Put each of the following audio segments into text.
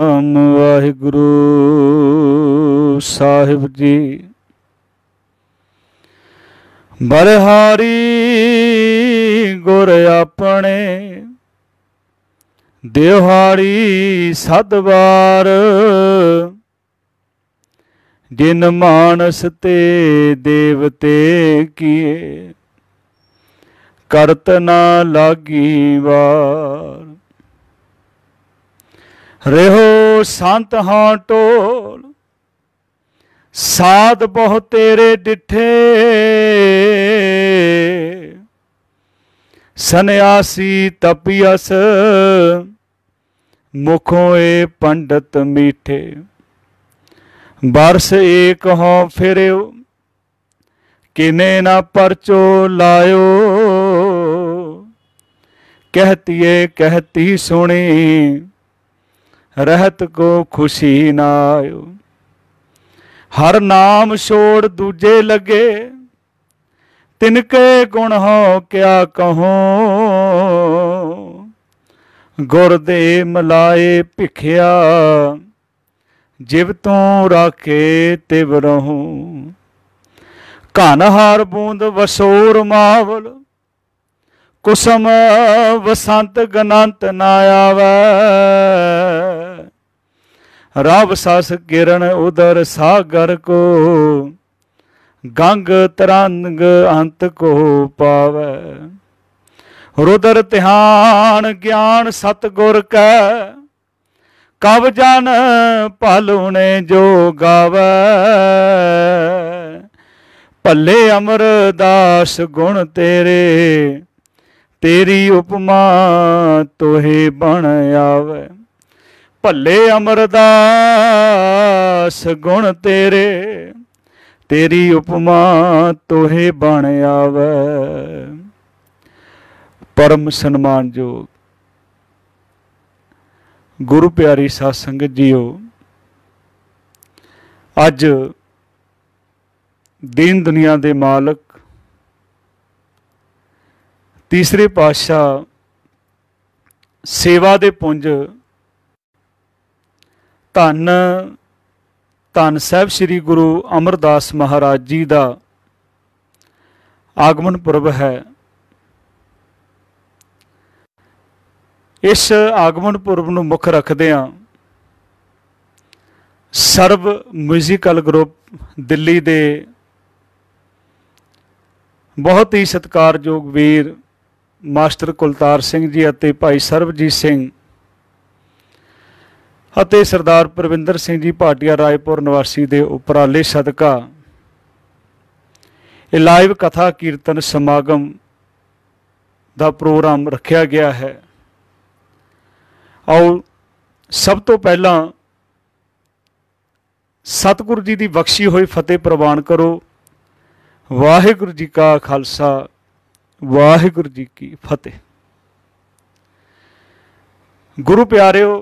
वाहिगुरु साहिब जी। बलिहारी गुर अपने देहारी सदवार, जिन मानस ते देवते किए करत ना लागी वार। रेहो संत हाँ टोल साध बहु तेरे डिठे, सन्यासी तपियस मुखों ए पंडित मीठे। बरस एक हों फिरो किने ना परचो लायो, कहतिए कहती सुनी रहत को खुशी ना आयो। हर नाम छोड़ दूजे लगे तिनके गुण हो क्या कहूँ, गुर दे मलाए भिखिया जिव तू राखे तिव रहूँ। घन हार बूंद वसोर मावल कुसम वसंत गनंत ना आवे। रब सस किरण उदर सागर को गंग तरंग अंत को पावे। रुदर ध्यान ज्ञान सतगुर कै कब जन भलुने जो गावे। भले अमरदास गुण तेरे तेरी उपमा तोहे बन आवे। भले अमरदास गुण तेरे तेरी उपमा तोहे बन आवे। परम सन्मानयोग गुरु प्यारी साध संगत जीओ, अज दीन दुनिया दे मालक तीसरे पातशाह सेवा दे पुंज धन धन साहिब श्री गुरु अमरदास महाराज जी का आगमन पुरब है। इस आगमन पुरब नूं मुख रखदिआं सर्व म्यूजिकल ग्रुप दिल्ली दे बहुत ही सत्कारयोग वीर मास्टर कुलतार सिंह जी अते भाई सरबजीत सिंह अते सरदार परविंदर सिंह जी भाटिया रायपुर निवासी दे उपराले सदका लाइव कथा कीर्तन समागम का प्रोग्राम रखा गया है। आओ सब तो पहला सतगुरु जी की बख्शी हुई फतेह प्रवान करो। वाहिगुरु जी का खालसा वाहिगुरु जी की फतेह। गुरु प्यारिओ,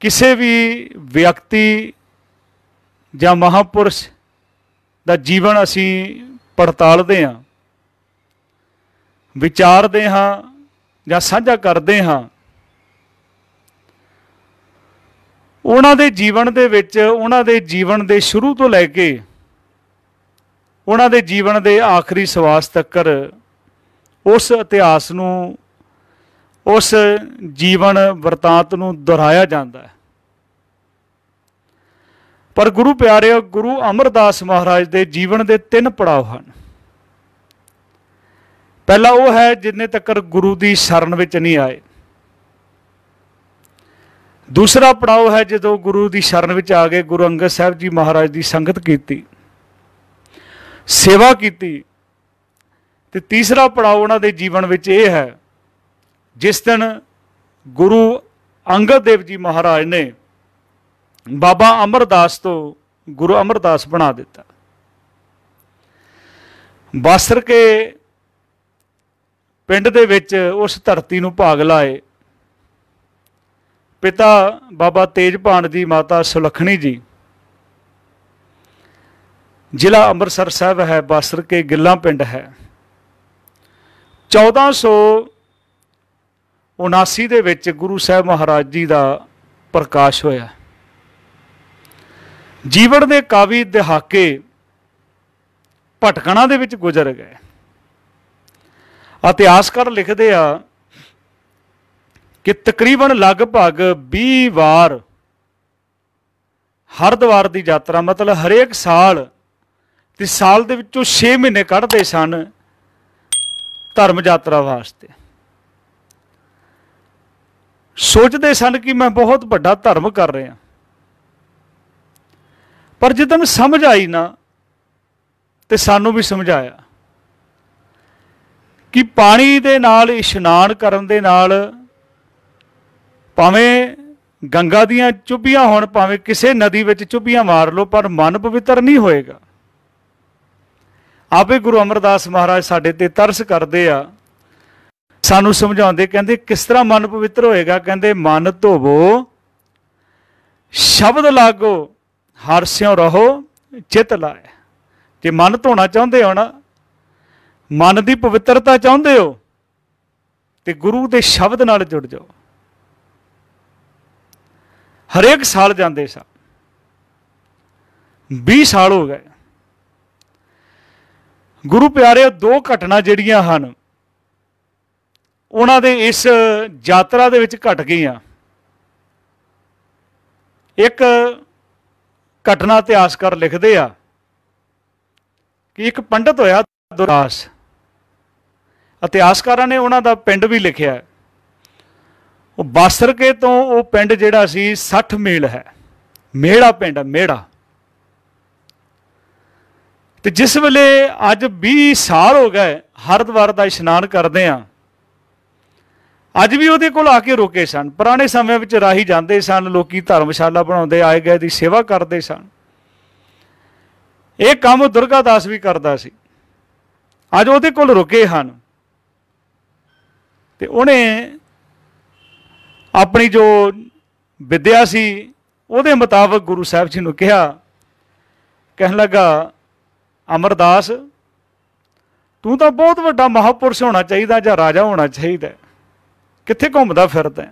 किसी भी व्यक्ति या महापुरुष का जीवन असी पड़तालते हाँ, विचारते हाँ या साझा करते हाँ। उन्हां दे जीवन दे विच उन्हां दे जीवन दे शुरू तो लैके उन्हां दे जीवन दे आखिरी सवास तक्कर उस इतिहास नूं उस जीवन वरतांत नूं दोहराया जाता है। पर गुरु प्यारे, गुरु अमरदास महाराज के जीवन के 3 पड़ाव हैं। पहला वो है जिन्ने तक्कर गुरु की शरण विच नहीं आए। दूसरा पड़ाव है जो गुरु की शरण विच आ गए, गुरु अंगद साहब जी महाराज की संगत की, सेवा की। ते तीसरा पड़ाव उन्होंने जीवन में यह है जिस दिन गुरु अंगद देव जी महाराज ने बाबा अमरदास तो गुरु अमरदास बना दिता। बासर के पिंड दे विच उस धरती नूं भाग लाए। पिता बाबा तेजभान जी, माता सुलखणी जी। जिला अमृतसर साहब है, बासर के गिल्ला पिंड है। 1400 79 ਦੇ ਵਿੱਚ ਗੁਰੂ ਸਾਹਿਬ ਮਹਾਰਾਜ ਜੀ ਦਾ ਪ੍ਰਕਾਸ਼ ਹੋਇਆ। ਜੀਵਨ ਦੇ ਕਾਵੀ ਦਹਾਕੇ ਭਟਕਣਾ ਦੇ ਵਿੱਚ ਗੁਜ਼ਰ ਗਏ। ਇਤਿਹਾਸਕਾਰ ਲਿਖਦੇ ਆ ਕਿ ਤਕਰੀਬਨ ਲਗਭਗ 20 ਵਾਰ ਹਰਿਦੁਆਰ ਦੀ ਯਾਤਰਾ, ਮਤਲਬ ਹਰੇਕ ਸਾਲ ਤੇ ਸਾਲ ਦੇ ਵਿੱਚੋਂ 6 ਮਹੀਨੇ ਕੱਢਦੇ ਸਨ ਧਰਮ ਯਾਤਰਾ ਵਾਸਤੇ। ਸੋਚਦੇ ਸਨ ਕਿ ਮੈਂ ਬਹੁਤ ਵੱਡਾ ਧਰਮ ਕਰ ਰਿਹਾ, ਪਰ ਜਦੋਂ ਸਮਝ ਆਈ ਨਾ ਤੇ ਸਾਨੂੰ ਵੀ ਸਮਝਾਇਆ ਕਿ ਪਾਣੀ ਦੇ ਨਾਲ ਇਸ਼ਨਾਨ ਕਰਨ ਦੇ ਨਾਲ ਭਾਵੇਂ ਗੰਗਾ ਦੀਆਂ ਚੁੱਭੀਆਂ ਹੋਣ, ਭਾਵੇਂ ਕਿਸੇ ਨਦੀ ਵਿੱਚ ਚੁੱਭੀਆਂ ਮਾਰ ਲਓ, ਪਰ ਮਨ ਪਵਿੱਤਰ ਨਹੀਂ ਹੋਏਗਾ। ਆਪੇ ਗੁਰੂ ਅਮਰਦਾਸ ਮਹਾਰਾਜ ਸਾਡੇ ਤੇ ਤਰਸ ਕਰਦੇ ਆ, ਸਾਨੂੰ ਸਮਝਾਉਂਦੇ, ਕਹਿੰਦੇ ਕਿਸ ਤਰ੍ਹਾਂ ਮਨ ਪਵਿੱਤਰ ਹੋਏਗਾ? ਕਹਿੰਦੇ ਮਨ ਧੋਵੋ ਸ਼ਬਦ ਲਾਗੋ ਹਰਿ ਸਿਉ ਰਹੋ ਚਿਤ ਲਾਏ। ਜੇ ਮਨ ਧੋਣਾ ਚਾਹੁੰਦੇ ਹੋ ਨਾ, ਮਨ ਦੀ ਪਵਿੱਤਰਤਾ ਚਾਹੁੰਦੇ ਹੋ, ਤੇ ਗੁਰੂ ਦੇ ਸ਼ਬਦ ਨਾਲ ਜੁੜ ਜਾਓ। ਹਰੇਕ ਸਾਲ ਜਾਂਦੇ ਸਾਂ, 20 ਸਾਲ ਹੋ ਗਏ। ਗੁਰੂ ਪਿਆਰਿਓ, 2 ਘਟਨਾ ਜਿਹੜੀਆਂ ਹਨ ਉਹਨਾਂ ਦੇ ਇਸ ਯਾਤਰਾ ਦੇ ਵਿੱਚ ਘਟ ਗਈਆਂ। ਇੱਕ ਘਟਨਾ ਇਤਿਹਾਸਕਾਰ ਲਿਖਦੇ ਆ ਕਿ ਇੱਕ ਪੰਡਤ ਹੋਇਆ ਦੁਰਾਸ। ਇਤਿਹਾਸਕਾਰਾਂ ਨੇ ਉਹਨਾਂ ਦਾ ਪਿੰਡ ਵੀ ਲਿਖਿਆ। ਉਹ ਬਾਸਰਕੇ ਤੋਂ ਉਹ ਪਿੰਡ ਜਿਹੜਾ ਸੀ 60 ਮੀਲ ਹੈ, ਮੇੜਾ ਪਿੰਡ ਹੈ, ਮੇੜਾ। ਤੇ ਜਿਸ ਵੇਲੇ ਅੱਜ 20 ਸਾਲ ਹੋ ਗਏ ਹਰਿਦੁਆਰ ਦਾ ਇਸ਼ਨਾਨ ਕਰਦੇ ਆ, ਅੱਜ ਵੀ ਉਹਦੇ ਕੋਲ ਆ ਕੇ ਰੁਕੇ ਸਨ। ਪੁਰਾਣੇ ਸਮਿਆਂ ਵਿੱਚ ਰਾਹੀ ਜਾਂਦੇ ਸਨ, ਲੋਕੀ ਧਰਮਸ਼ਾਲਾ ਬਣਾਉਂਦੇ, ਆਏ ਗਏ ਦੀ ਸੇਵਾ ਕਰਦੇ ਸਨ। ਇਹ ਕੰਮ ਦੁਰਗਾ ਦਾਸ ਵੀ ਕਰਦਾ ਸੀ। ਅੱਜ ਉਹਦੇ ਕੋਲ ਰੁਕੇ ਹਨ ਤੇ ਉਹਨੇ ਆਪਣੀ ਜੋ ਵਿਦਿਆ ਸੀ ਉਹਦੇ ਮੁਤਾਬਕ ਗੁਰੂ ਸਾਹਿਬ ਜੀ ਨੂੰ ਕਿਹਾ, ਕਹਿਣ ਲੱਗਾ, ਅਮਰਦਾਸ ਤੂੰ ਤਾਂ ਬਹੁਤ ਵੱਡਾ ਮਹਾਂਪੁਰਸ਼ ਹੋਣਾ ਚਾਹੀਦਾ ਜਾਂ ਰਾਜਾ ਹੋਣਾ ਚਾਹੀਦਾ, ਕਿੱਥੇ ਘੁੰਮਦਾ ਫਿਰਦਾ?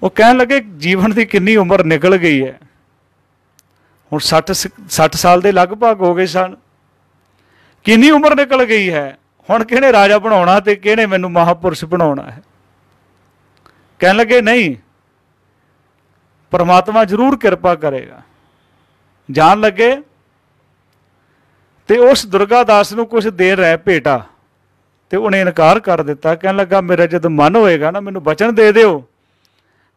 ਉਹ ਕਹਿਣ ਲੱਗੇ, ਜੀਵਨ ਦੀ ਕਿੰਨੀ ਉਮਰ ਨਿਕਲ ਗਈ ਹੈ, ਹੁਣ 60 ਸਾਲ ਦੇ ਲਗਭਗ ਹੋ ਗਏ ਸਨ। ਕਿੰਨੀ ਉਮਰ ਨਿਕਲ ਗਈ ਹੈ, ਹੁਣ ਕਿਹਨੇ ਰਾਜਾ ਬਣਾਉਣਾ ਤੇ ਕਿਹਨੇ ਮੈਨੂੰ ਮਹਾਂਪੁਰਸ਼ ਬਣਾਉਣਾ ਹੈ? ਕਹਿਣ ਲੱਗੇ, ਨਹੀਂ, ਪਰਮਾਤਮਾ ਜ਼ਰੂਰ ਕਿਰਪਾ ਕਰੇਗਾ। ਜਾਣ ਲੱਗੇ ਤੇ ਉਸ ਦੁਰਗਾ ਦਾਸ ਨੂੰ ਕੁਝ ਦੇਰ ਰਹਿ ਭੇਟਾ ਤੇ ਉਹਨੇ ਇਨਕਾਰ ਕਰ ਦਿੱਤਾ। ਕਹਿਣ ਲੱਗਾ, ਮੇਰਾ ਜਦੋਂ ਮਨ ਹੋਏਗਾ ਨਾ, ਮੈਨੂੰ ਬਚਨ ਦੇ ਦਿਓ,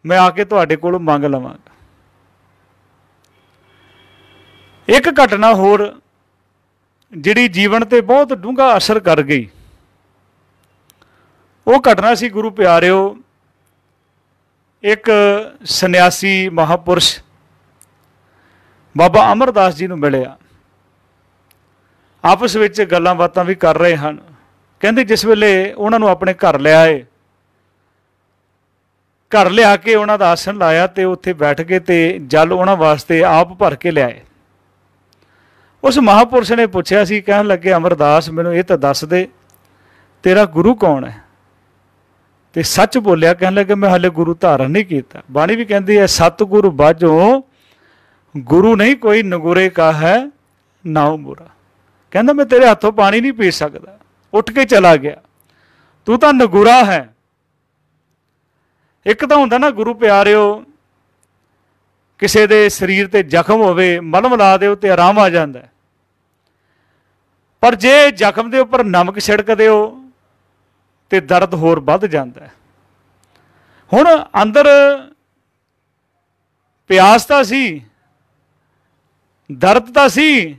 ਮੈਂ ਆ ਕੇ ਤੁਹਾਡੇ ਕੋਲੋਂ ਮੰਗ ਲਵਾਂਗਾ। ਇੱਕ ਘਟਨਾ ਹੋਰ ਜਿਹੜੀ ਜੀਵਨ ਤੇ ਬਹੁਤ ਡੂੰਘਾ ਅਸਰ ਕਰ ਗਈ, ਉਹ ਘਟਨਾ ਸੀ ਗੁਰੂ ਪਿਆਰਿਓ, ਇੱਕ ਸੰਨਿਆਸੀ ਮਹਾਂਪੁਰਸ਼ ਬਾਬਾ ਅਮਰਦਾਸ ਜੀ ਨੂੰ ਮਿਲਿਆ। ਆਪਸ ਵਿੱਚ ਗੱਲਾਂ ਬਾਤਾਂ ਵੀ ਕਰ ਰਹੇ ਹਨ। ਕਹਿੰਦੇ ਜਿਸ ਵੇਲੇ ਉਹਨਾਂ ਨੂੰ ਆਪਣੇ ਘਰ ਲਿਆਏ, ਘਰ ਲਿਆ ਕੇ ਉਹਨਾਂ ਦਾ ਆਸਣ ਲਾਇਆ ਤੇ ਉੱਥੇ ਬੈਠ ਗਏ ਤੇ ਜਲ ਉਹਨਾਂ ਵਾਸਤੇ ਆਪ ਭਰ ਕੇ ਲਿਆਏ। ਉਸ ਮਹਾਂਪੁਰਸ਼ ਨੇ ਪੁੱਛਿਆ ਸੀ, ਕਹਿਣ ਲੱਗੇ, ਅਮਰਦਾਸ ਮੈਨੂੰ ਇਹ ਤਾਂ ਦੱਸ ਦੇ, ਤੇਰਾ ਗੁਰੂ ਕੌਣ ਹੈ? ਤੇ ਸੱਚ ਬੋਲਿਆ। ਕਹਿਣ ਲੱਗੇ, ਮੈਂ ਹਾਲੇ ਗੁਰੂ ਧਾਰਨ ਨਹੀਂ ਕੀਤਾ। ਬਾਣੀ ਵੀ ਕਹਿੰਦੀ ਹੈ, ਸਤਿਗੁਰੂ ਬਾਝੋਂ ਗੁਰੂ ਨਹੀਂ ਕੋਈ, ਨਗੁਰੇ ਕਾ ਹੈ ਨਾਉ ਬੁਰਾ। ਕਹਿੰਦਾ, ਮੈਂ ਤੇਰੇ ਹੱਥੋਂ ਪਾਣੀ ਨਹੀਂ ਪੀ ਸਕਦਾ। ਉੱਠ ਕੇ ਚਲਾ ਗਿਆ। ਤੂੰ ਤਾਂ ਨਗੁਰਾ ਹੈ। ਇੱਕ ਤਾਂ ਹੁੰਦਾ ਨਾ ਗੁਰੂ ਪਿਆਰਿਓ, ਕਿਸੇ ਦੇ ਸਰੀਰ ਤੇ ਜ਼ਖਮ ਹੋਵੇ, ਮਲਮ ਲਾ ਦਿਓ ਤੇ ਆਰਾਮ ਆ ਜਾਂਦਾ, ਪਰ ਜੇ ਜ਼ਖਮ ਦੇ ਉੱਪਰ ਨਮਕ ਛਿੜਕ ਦਿਓ ਤੇ ਦਰਦ ਹੋਰ ਵੱਧ ਜਾਂਦਾ। ਹੁਣ ਅੰਦਰ ਪਿਆਸ ਤਾਂ ਸੀ, ਦਰਦ ਤਾਂ ਸੀ,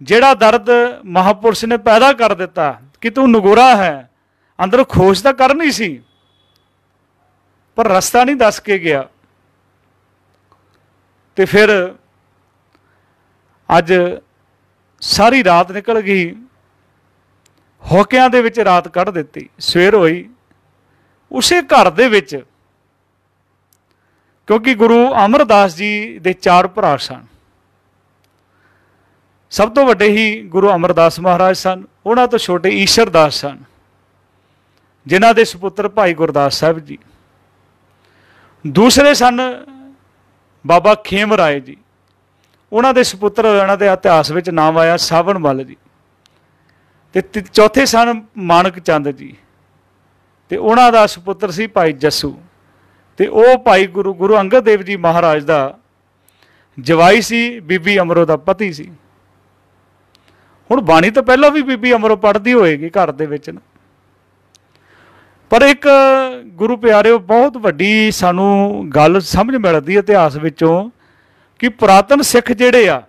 ਜਿਹੜਾ ਦਰਦ ਮਹਾਂਪੁਰਸ਼ ਨੇ ਪੈਦਾ ਕਰ ਦਿੱਤਾ ਕਿ ਤੂੰ ਨਗੋਰਾ ਹੈ, ਅੰਦਰ ਖੋਜ ਤਾਂ ਕਰਨੀ ਸੀ, ਪਰ ਰਸਤਾ ਨਹੀਂ ਦੱਸ ਕੇ ਗਿਆ। ਤੇ ਫਿਰ ਅੱਜ ਸਾਰੀ ਰਾਤ ਨਿਕਲ ਗਈ, ਹੋਕਿਆਂ ਦੇ ਵਿੱਚ ਰਾਤ ਕੱਢ ਦਿੱਤੀ। ਸਵੇਰ ਹੋਈ ਉਸੇ ਘਰ ਦੇ ਵਿੱਚ, ਕਿਉਂਕਿ ਗੁਰੂ ਅਮਰਦਾਸ ਜੀ ਦੇ 4 ਭਰਾ ਸਨ। ਸਭ ਤੋਂ ਵੱਡੇ ਹੀ ਗੁਰੂ ਅਮਰਦਾਸ ਮਹਾਰਾਜ ਸਨ, ਉਹਨਾਂ ਤੋਂ ਛੋਟੇ ਈਸ਼ਰ ਦਾਸ ਸਨ, जिन्हां दे सुपुत्र भाई गुरदास साहब जी। दूसरे सन बाबा खेम राय जी, उन्हां दे सुपुत्र उन्हां दे इतिहास विच नाम आया सावन मल जी। ते चौथे सन मानक चंद जी, ते उन्हां दा सुपुत्र सी भाई जस्सू, ते वो भाई गुरु अंगद देव जी महाराज दा जवाई सी, बीबी अमरो दा पति सी। हुण बाणी तो पहलों भी बीबी अमरो पढ़ती होएगी घर दे विच ना, पर एक गुरु प्यारे बहुत वड्डी सानू गल समझ मिलती है इतिहास विचों कि पुरातन सिख जिहड़े आ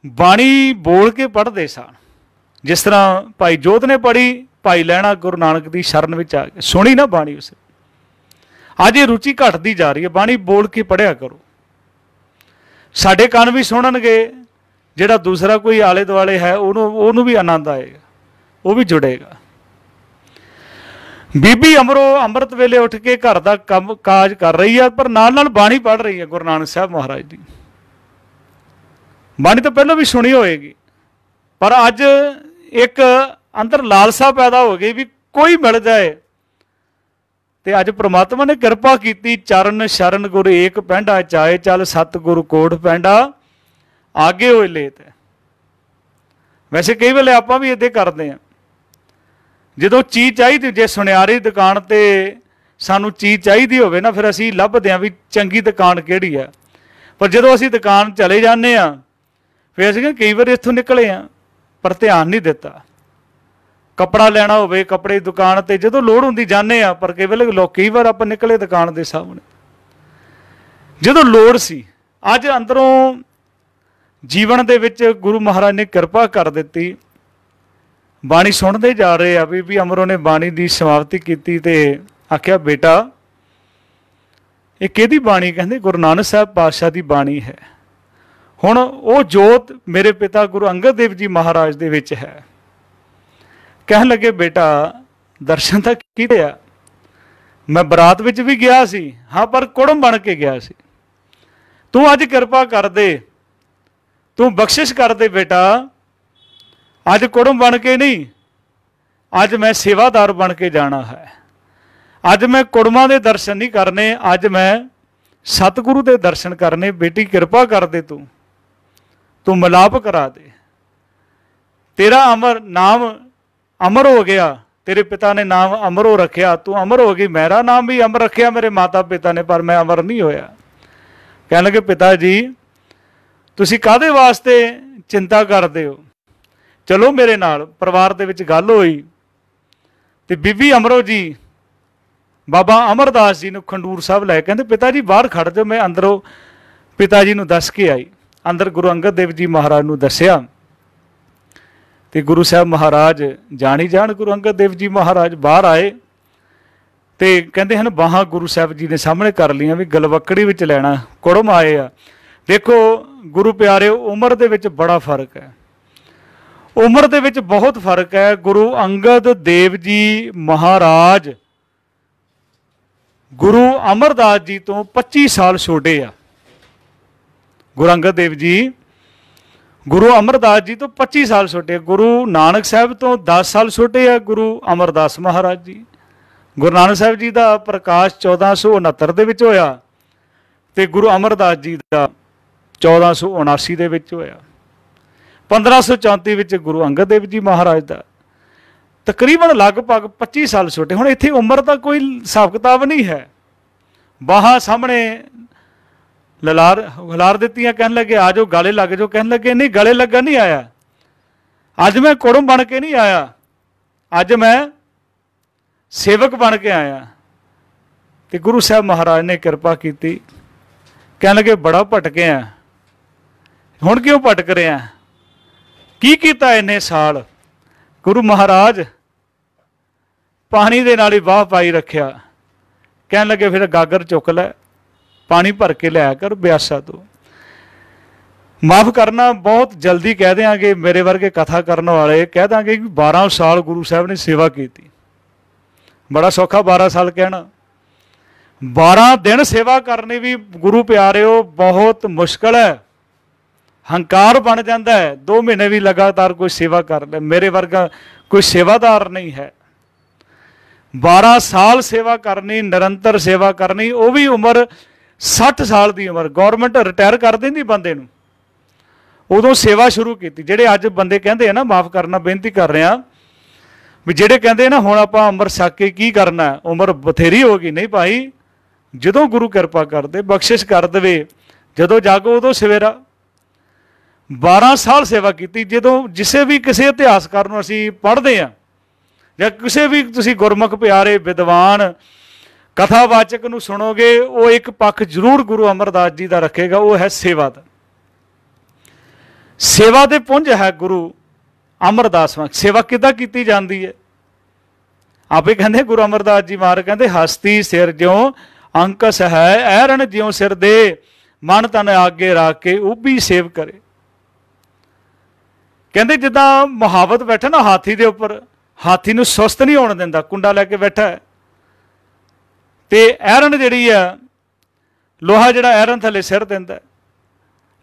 बाणी बोल के पढ़ते सन। जिस तरह भाई जोध ने पढ़ी, भाई लैणा गुरु नानक की शरण में आ गए, सुनी ना बाणी उस। अज ये रुचि घटती जा रही है, बाणी बोल के पढ़िया करो। साडे कान भी सुनणगे, जिहड़ा दूसरा कोई आले दुआले है उन्होंने भी आनंद आएगा, वो भी जुड़ेगा। बीबी अमरो अमृत वेले उठ के घर का काम काज कर रही है, पर नाल नाल बाणी पढ़ रही है गुरु नानक साहब महाराज की। बाणी तो पहलों भी सुनी होएगी, पर अज एक अंदर लालसा पैदा हो गई भी कोई मिल जाए। तो अज परमात्मा ने कृपा की, चरण शरण गुरु एक पैंडा चाहे चल सतगुरु कोट पैंडा आगे होए लेत। वैसे कई वेले आपां भी इदां करते हैं, जो चीज़ चाहिए जे सुनियारी दुकान ते सानू चीज़ चाहिए होवे ना, फिर असीं लभदे आं भी चंगी दुकान किहड़ी है। पर जो असीं दुकान चले जाते हैं फिर असीं कई बार इत्थों निकले हैं पर ध्यान नहीं दिता। कपड़ा लेना होवे कपड़े की दुकान ते जो लोड़ हुंदी जाने आ, पर कई बार आपां निकले दुकान के सामने जो लोड़ सी। अज अंदरों जीवन दे विच गुरु महाराज ने कृपा कर दी, बाणी सुनते जा रहे हैं। बीबी अमरों ने बाणी की समाप्ति की ते आख्या बेटा ये किहदी बाणी? कहते गुरु नानक साहब पातशाह की बाणी है। हुण वो जोत मेरे पिता गुरु अंगद देव जी महाराज दे विच है। कहन लगे बेटा दर्शन तो कीते आ, मैं बरात विच भी गया सी, हाँ पर कुड़म बन के गया सी। तू अज कृपा कर दे, तू बख्शिश कर दे बेटा, अज कुड़म बन के नहीं, अज मैं सेवादार बन के जाना है। अज मैं कुड़मां दे दर्शन नहीं करने, अज मैं सतगुरु दे दर्शन करने। बेटी कृपा कर दे, तू मिलाप करा दे। तेरा अमर नाम अमर हो गया, तेरे पिता ने नाम अमरो रखा, तू अमर हो गई। मेरा नाम भी अमर रखा मेरे माता पिता ने, पर मैं अमर नहीं होया। कहने लगे पिता जी तुसी काहदे वास्ते चिंता करते हो? चलो मेरे नाल। परिवार दे विच गल होई ते बीबी अमरो जी बाबा अमरदास जी नूं खंडूर साहब लै कहंदे पिता जी बाहर खड़ जाओ, मैं अंदरों पिता जी नूं दस के आई। अंदर गुरु अंगद देव जी महाराज नूं दस्सिया ते गुरु साहब महाराज जानी जान गुरु अंगद देव जी महाराज बाहर आए ते कहंदे हन बाहां गुरु साहब जी ने सामने कर लियां भी गलवकड़ी विच लैणा, कुड़म आए आ। देखो गुरु प्यारे उम्र दे विच बड़ा फर्क है, उम्र दे विच बहुत फर्क है। गुरु अंगद देव जी महाराज गुरु अमरदास जी तो 25 साल छोटे आ। गुरु अंगद देव जी गुरु अमरदास जी तो 25 साल छोटे, गुरु नानक साहब तो 10 साल छोटे है गुरु अमरदास महाराज जी। गुरु नानक साहब जी का प्रकाश 1469 दे विच होया ते गुरु अमरदास जी का 1479 दे विच होया। 1534 विच गुरु अंगद देव जी महाराज का तकरीबन लगभग 25 साल छोटे। हुण इत्थे उम्र का कोई हिसाब किताब नहीं है। बाहां सामने हिलार दित्तियां, कहन लगे आ जाओ गले लग जाओ। कहन लगे नहीं गले लगा नहीं आया, अज मैं कुड़म बन के नहीं आया, अज मैं सेवक बन के आया। तो गुरु साहब महाराज ने कृपा की, कहन लगे बड़ा भटके हैं, हुण क्यों भटक रहे हैं, की कीता इन्ने साल? गुरु महाराज पानी दे नाल ही वाह पाई रखिया। कहन लगे फिर गागर चुक लै, पानी भर के लिया कर ब्यासा तो। माफ़ करना बहुत जल्दी कह देंगे, मेरे वर्गे कथा करने वाले कह देंगे कि 12 साल गुरु साहब ने सेवा की। बड़ा सौखा 12 साल कहना, 12 दिन सेवा करनी भी गुरु प्यारे हो बहुत मुश्किल है। हंकार बन जाता है। 2 महीने भी लगातार कोई सेवा कर ले, मेरे वर्गा कोई सेवादार नहीं है। 12 ਸਾਲ सेवा करनी, निरंतर सेवा करनी, वो भी उम्र 60 साल की उम्र। गौरमेंट रिटायर कर देंदी बंदे नूं, उदों सेवा शुरू की। ਜਿਹੜੇ ਅੱਜ ਬੰਦੇ ਕਹਿੰਦੇ ਆ ਨਾ, माफ़ करना बेनती कर रहे हैं भी ਜਿਹੜੇ ਕਹਿੰਦੇ ना ਹੁਣ ਆਪਾਂ ਅੰਮ੍ਰਿਤ ਛਕ ਕੇ ਕੀ ਕਰਨਾ, ਉਮਰ ਬਥੇਰੀ ਹੋ ਗਈ। ਨਹੀਂ ਭਾਈ, ਜਦੋਂ ਗੁਰੂ ਕਿਰਪਾ ਕਰਦੇ, ਬਖਸ਼ਿਸ਼ ਕਰ ਦੇਵੇ, ਜਦੋਂ ਜਾਗੋ ਉਦੋਂ ਸਵੇਰਾ। 12 ਸਾਲ ਸੇਵਾ ਕੀਤੀ। ਜਦੋਂ ਜਿਸੇ ਵੀ ਕਿਸੇ ਇਤਿਹਾਸਕਾਰ ਨੂੰ ਅਸੀਂ ਪੜ੍ਹਦੇ ਹਾਂ ਜਾਂ ਕਿਸੇ ਵੀ ਤੁਸੀਂ ਗੁਰਮੁਖ ਪਿਆਰੇ ਵਿਦਵਾਨ ਕਥਾਵਾਚਕ ਨੂੰ ਸੁਣੋਗੇ, ਉਹ ਇੱਕ ਪੱਖ ਜ਼ਰੂਰ ਗੁਰੂ ਅਮਰਦਾਸ ਜੀ ਦਾ ਰੱਖੇਗਾ, ਉਹ ਹੈ ਸੇਵਾ ਦਾ। ਸੇਵਾ ਦੇ ਪੁੰਜ ਹੈ ਗੁਰੂ ਅਮਰਦਾਸ ਵਾਂਗ। ਸੇਵਾ ਕਿੱਦਾਂ ਕੀਤੀ ਜਾਂਦੀ ਹੈ? ਆਪੇ ਕਹਿੰਦੇ ਗੁਰੂ ਅਮਰਦਾਸ ਜੀ ਮਹਾਰਾਜ ਕਹਿੰਦੇ, ਹਸਤੀ ਸਿਰ ਜਿਉਂ ਅੰਕਸ ਹੈ, ਐਰਨ ਜਿਉਂ ਸਿਰ ਦੇ, ਮਨ ਤਨ ਆਗੇ ਰੱਖ ਕੇ ਉਭੀ ਸੇਵ ਕਰੇ। ਕਹਿੰਦੇ ਜਿੱਦਾਂ ਮੁਹਾਵਤ ਬੈਠਾ ਨਾ ਹਾਥੀ ਦੇ ਉੱਪਰ, ਹਾਥੀ ਨੂੰ ਸੁਸਤ ਨਹੀਂ ਹੋਣ ਦਿੰਦਾ, ਕੁੰਡਾ ਲੈ ਕੇ ਬੈਠਾ ਹੈ, ਤੇ ਐਰਨ ਜਿਹੜੀ ਆ ਲੋਹਾ ਜਿਹੜਾ ਐਰਨ ਥੱਲੇ ਸਿਰ ਦਿੰਦਾ,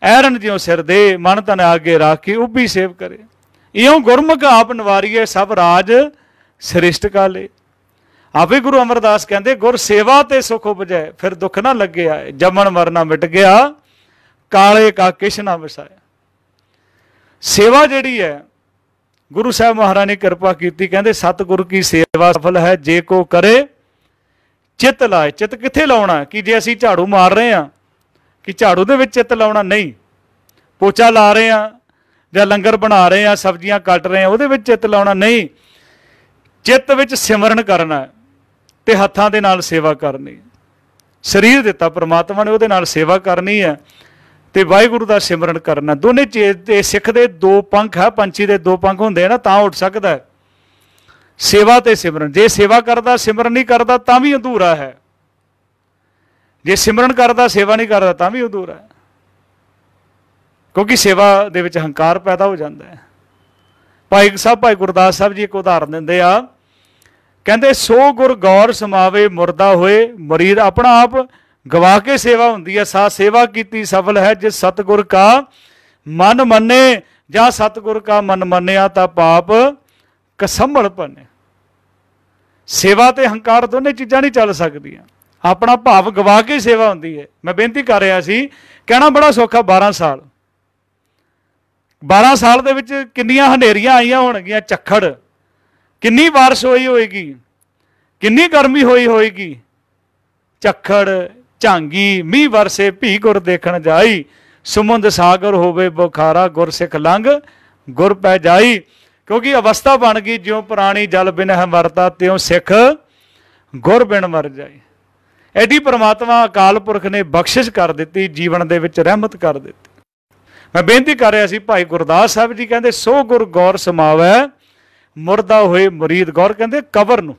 ਐਰਨ ਜਿਉਂ ਸਿਰ ਦੇ, ਮਨ ਤਨ ਆਗੇ ਰੱਖ ਕੇ ਉਭੀ ਸੇਵ ਕਰੇ। ਇਉਂ ਗੁਰਮੁਖ ਆਪ ਨਿਵਾਰੀਏ, ਸਭ ਰਾਜ ਸ੍ਰਿਸ਼ਟ ਕਾਲੇ। ਆਪੇ ਗੁਰੂ ਅਮਰਦਾਸ ਕਹਿੰਦੇ, ਗੁਰ ਸੇਵਾ ਤੇ ਸੁਖ ਉਪਜੈ, ਫਿਰ ਦੁੱਖ ਨਾ ਲੱਗੇ ਆਏ, ਜੰਮਣ ਮਰਨਾ ਮਿਟ ਗਿਆ, ਕਾਲੇ ਕਾ ਕਿਛ ਨਾ ਵਸਾਇਆ। ਸੇਵਾ ਜਿਹੜੀ ਹੈ ਗੁਰੂ ਸਾਹਿਬ ਮਹਾਰਾਜ ਨੇ ਕਿਰਪਾ ਕੀਤੀ, ਕਹਿੰਦੇ ਸਤਿਗੁਰ ਕੀ ਸੇਵਾ ਸਫਲ ਹੈ, ਜੇ ਕੋ ਕਰੇ ਚਿੱਤ ਲਾਏ। ਚਿੱਤ ਕਿੱਥੇ ਲਾਉਣਾ? ਕਿ ਜੇ ਅਸੀਂ ਝਾੜੂ ਮਾਰ ਰਹੇ ਹਾਂ ਕਿ ਝਾੜੂ ਦੇ ਵਿੱਚ ਚਿੱਤ ਲਾਉਣਾ? ਨਹੀਂ। ਪੋਚਾ ਲਾ ਰਹੇ ਹਾਂ ਜਾਂ ਲੰਗਰ ਬਣਾ ਰਹੇ ਹਾਂ, ਸਬਜ਼ੀਆਂ ਕੱਟ ਰਹੇ ਹਾਂ, ਉਹਦੇ ਵਿੱਚ ਚਿੱਤ ਲਾਉਣਾ? ਨਹੀਂ। ਚਿੱਤ ਵਿੱਚ ਸਿਮਰਨ ਕਰਨਾ ਤੇ ਹੱਥਾਂ ਦੇ ਨਾਲ ਸੇਵਾ ਕਰਨੀ। ਸਰੀਰ ਦਿੱਤਾ ਪਰਮਾਤਮਾ ਨੇ, ਉਹਦੇ ਨਾਲ ਸੇਵਾ ਕਰਨੀ ਹੈ ਤੇ ਵਾਹਿਗੁਰੂ ਦਾ ਸਿਮਰਨ ਕਰਨਾ। ਦੋਨੇ ਚੀਜ਼ ਸਿੱਖ ਦੇ ਦੋ ਪੰਖ ਹੈ, ਪੰਛੀ ਦੇ ਦੋ ਪੰਖ ਹੁੰਦੇ ਆ ਨਾ, ਤਾਂ ਉੱਡ ਸਕਦਾ ਹੈ। ਸੇਵਾ ਤੇ ਸਿਮਰਨ। ਜੇ ਸੇਵਾ ਕਰਦਾ ਸਿਮਰਨ ਨਹੀਂ ਕਰਦਾ ਤਾਂ ਵੀ ਅਧੂਰਾ ਹੈ, ਜੇ ਸਿਮਰਨ ਕਰਦਾ ਸੇਵਾ ਨਹੀਂ ਕਰਦਾ ਤਾਂ ਵੀ ਅਧੂਰਾ ਹੈ, ਕਿਉਂਕਿ ਸੇਵਾ ਦੇ ਵਿੱਚ ਹੰਕਾਰ ਪੈਦਾ ਹੋ ਜਾਂਦਾ ਹੈ। ਭਾਈ ਸਾਹਿਬ, ਭਾਈ ਗੁਰਦਾਸ ਸਾਹਿਬ ਜੀ ਇੱਕ ਉਦਾਹਰਨ ਦਿੰਦੇ ਆ, ਕਹਿੰਦੇ ਸੋ ਗੁਰ ਗੌਰ ਸਮਾਵੇ, ਮੁਰਦਾ ਹੋਏ ਮਰੀਦ। ਆਪਣਾ ਆਪ ਗਵਾ ਕੇ ਸੇਵਾ ਹੁੰਦੀ ਹੈ। ਸਾ ਸੇਵਾ ਕੀਤੀ ਸਫਲ ਹੈ, ਜੇ ਸਤਿਗੁਰ ਕਾ ਮਨ ਮੰਨੇ, ਜਾਂ ਸਤਿਗੁਰ ਕਾ ਮਨ ਮੰਨਿਆ ਤਾਂ ਪਾਪ ਕਸੰਭਲ ਪੰਨੇ। ਸੇਵਾ ਤੇ ਹੰਕਾਰ ਦੋਨੇ ਚੀਜ਼ਾਂ ਨਹੀਂ ਚੱਲ ਸਕਦੀਆਂ। ਆਪਣਾ ਭਾਵ ਗਵਾ ਕੇ ਸੇਵਾ ਹੁੰਦੀ ਹੈ। ਮੈਂ ਬੇਨਤੀ ਕਰ ਰਿਹਾ ਸੀ, ਕਹਿਣਾ ਬੜਾ ਸੌਖਾ, 12 ਸਾਲ 12 ਸਾਲ ਦੇ ਵਿੱਚ ਕਿੰਨੀਆਂ ਹਨੇਰੀਆਂ ਆਈਆਂ ਹੋਣਗੀਆਂ, ਝੱਖੜ, ਕਿੰਨੀ ਬਾਰਿਸ਼ ਹੋਈ ਹੋਏਗੀ, ਕਿੰਨੀ ਗਰਮੀ ਹੋਈ ਹੋਏਗੀ, ਝੱਖੜ ਝਾਂਗੀ, ਮੀਂਹ ਵਰਸੇ ਭੀ ਗੁਰ ਦੇਖਣ ਜਾਈ, ਸਮੁੰਦ ਸਾਗਰ ਹੋਵੇ ਬੁਖਾਰਾ, ਗੁਰ ਸਿੱਖ ਲੰਘ ਗੁਰ ਪੈ ਜਾਈ। ਕਿਉਂਕਿ ਅਵਸਥਾ ਬਣ ਗਈ, ਜਿਉਂ ਪੁਰਾਣੀ ਜਲ ਬਿਨ ਹੈ ਮਰਦਾ, ਤਿਉਂ ਸਿੱਖ ਗੁਰ ਬਿਨ ਮਰ ਜਾਈ। ਐਡੀ ਪਰਮਾਤਮਾ ਅਕਾਲ ਪੁਰਖ ਨੇ ਬਖਸ਼ਿਸ਼ ਕਰ ਦਿੱਤੀ, ਜੀਵਨ ਦੇ ਵਿੱਚ ਰਹਿਮਤ ਕਰ ਦਿੱਤੀ। ਮੈਂ ਬੇਨਤੀ ਕਰ ਰਿਹਾ ਸੀ, ਭਾਈ ਗੁਰਦਾਸ ਸਾਹਿਬ ਜੀ ਕਹਿੰਦੇ ਸੋ ਗੁਰ ਗੌਰ ਸਮਾਵੈ, ਮੁਰਦਾ ਹੋਏ ਮੁਰੀਦ। ਗੌਰ ਕਹਿੰਦੇ ਕਬਰ ਨੂੰ।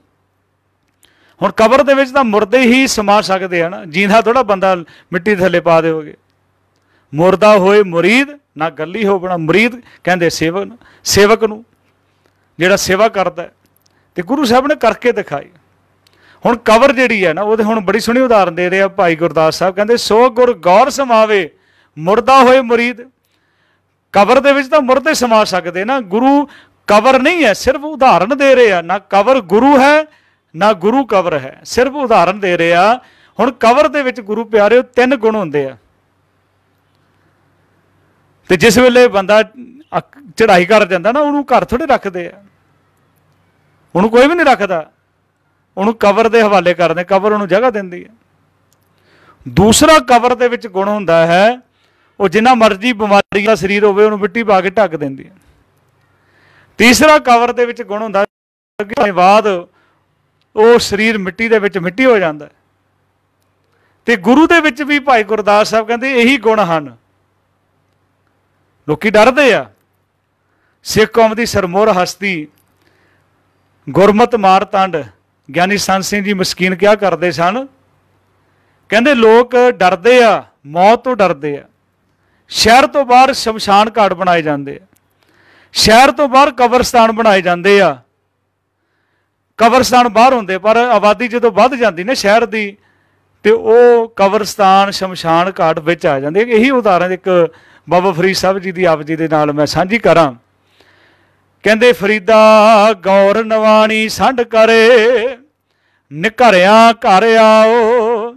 ਹੁਣ ਕਬਰ ਦੇ ਵਿੱਚ ਤਾਂ ਮੁਰਦੇ ਹੀ ਸਮਾ ਸਕਦੇ ਹਨ, ਜੀਂਦਾ ਥੋੜਾ ਬੰਦਾ ਮਿੱਟੀ ਥੱਲੇ ਪਾ ਦਿਓਗੇ। ਮੁਰਦਾ ਹੋਏ ਮੁਰੀਦ, ਨਾ ਗੱਲੀ ਹੋਵਣਾ। ਮੁਰੀਦ ਕਹਿੰਦੇ ਸੇਵਕ ਨੂੰ, ਜਿਹੜਾ ਸੇਵਾ ਕਰਦਾ। ਤੇ ਗੁਰੂ ਸਾਹਿਬ ਨੇ ਕਰਕੇ ਦਿਖਾਈ। ਹੁਣ ਕਬਰ ਜਿਹੜੀ ਹੈ ਨਾ, ਉਹਦੇ ਹੁਣ ਬੜੀ ਸੋਹਣੀ ਉਦਾਹਰਨ ਦੇ ਰਹੇ ਆ ਭਾਈ ਗੁਰਦਾਸ ਸਾਹਿਬ, ਕਹਿੰਦੇ ਸੋ ਗੁਰ ਗੌਰ ਸਮਾਵੇ, ਮੁਰਦਾ ਹੋਏ ਮੁਰੀਦ। ਕਬਰ ਦੇ ਵਿੱਚ ਤਾਂ ਮੁਰਦੇ ਸਮਾ ਸਕਦੇ ਨਾ, ਗੁਰੂ ਕਬਰ ਨਹੀਂ ਹੈ, ਸਿਰਫ ਉਦਾਹਰਨ ਦੇ ਰਹੇ ਆ। ਨਾ ਕਬਰ ਗੁਰੂ ਹੈ, ਨਾ ਗੁਰੂ ਕਬਰ ਹੈ, ਸਿਰਫ ਉਦਾਹਰਨ ਦੇ ਰਹੇ ਆ। ਹੁਣ ਕਬਰ ਦੇ ਵਿੱਚ ਗੁਰੂ ਪਿਆਰਿਓ 3 ਗੁਣ ਹੁੰਦੇ ਆ। ਤੇ ਜਿਸ ਵੇਲੇ ਬੰਦਾ ਚੜ੍ਹਾਈ ਕਰ ਜਾਂਦਾ ਨਾ, ਉਹਨੂੰ ਘਰ ਥੋੜੇ ਰੱਖਦੇ ਆ, ਉਹਨੂੰ ਕੋਈ ਵੀ ਨਹੀਂ ਰੱਖਦਾ, ਉਹਨੂੰ ਕਬਰ ਦੇ ਹਵਾਲੇ ਕਰਦੇ, ਕਬਰ ਉਹਨੂੰ ਜਗ੍ਹਾ ਦਿੰਦੀ ਹੈ। ਦੂਸਰਾ ਕਬਰ ਦੇ ਵਿੱਚ ਗੁਣ ਹੁੰਦਾ ਹੈ, ਉਹ ਜਿੰਨਾ ਮਰਜ਼ੀ ਬਿਮਾਰੀ ਦਾ ਸਰੀਰ ਹੋਵੇ ਉਹਨੂੰ ਮਿੱਟੀ ਪਾ ਕੇ ਢੱਕ ਦਿੰਦੀ ਹੈ। ਤੀਸਰਾ ਕਬਰ ਦੇ ਵਿੱਚ ਗੁਣ ਹੁੰਦਾ ਬਾਅਦ ਉਹ ਸਰੀਰ ਮਿੱਟੀ ਦੇ ਵਿੱਚ ਮਿੱਟੀ ਹੋ ਜਾਂਦਾ। ਤੇ ਗੁਰੂ ਦੇ ਵਿੱਚ ਵੀ ਭਾਈ ਗੁਰਦਾਸ ਸਾਹਿਬ ਕਹਿੰਦੇ ਇਹੀ ਗੁਣ ਹਨ। ਲੋਕੀ ਡਰਦੇ ਆ। ਸਿੱਖ ਕੌਮ ਦੀ ਸਰਮੋਰ ਹਸਤੀ ਗੁਰਮਤਿ ਮਾਰਤੰਡ ਗਿਆਨੀ ਸੰਤ ਸਿੰਘ ਜੀ ਮਸਕੀਨ ਕਿਹਾ ਕਰਦੇ ਸਨ, ਕਹਿੰਦੇ ਲੋਕ ਡਰਦੇ ਆ, ਮੌਤ ਤੋਂ ਡਰਦੇ ਆ। ਸ਼ਹਿਰ ਤੋਂ ਬਾਹਰ ਸ਼ਮਸ਼ਾਨ ਘਾਟ ਬਣਾਏ ਜਾਂਦੇ ਆ, ਸ਼ਹਿਰ ਤੋਂ ਬਾਹਰ ਕਬਰਸਤਾਨ ਬਣਾਏ ਜਾਂਦੇ ਆ। ਕਬਰਸਤਾਨ ਬਾਹਰ ਹੁੰਦੇ, ਪਰ ਆਬਾਦੀ ਜਦੋਂ ਵੱਧ ਜਾਂਦੀ ਨਾ ਸ਼ਹਿਰ ਦੀ, ਤੇ ਉਹ ਕਬਰਸਤਾਨ ਸ਼ਮਸ਼ਾਨ ਘਾਟ ਵਿੱਚ ਆ ਜਾਂਦੇ। ਇਹੀ ਉਦਾਹਰਨ ਇੱਕ ਬਾਬਾ ਫਰੀਦ ਸਾਹਿਬ ਜੀ ਦੀ ਆਪ ਜੀ ਦੇ ਨਾਲ ਮੈਂ ਸਾਂਝੀ ਕਰਾਂ। ਕਹਿੰਦੇ ਫਰੀਦਾ ਗੌਰ ਨਵਾਣੀ ਸੰਢ ਕਰੇ, ਨਿਘਰਿਆ ਘਰ आओ।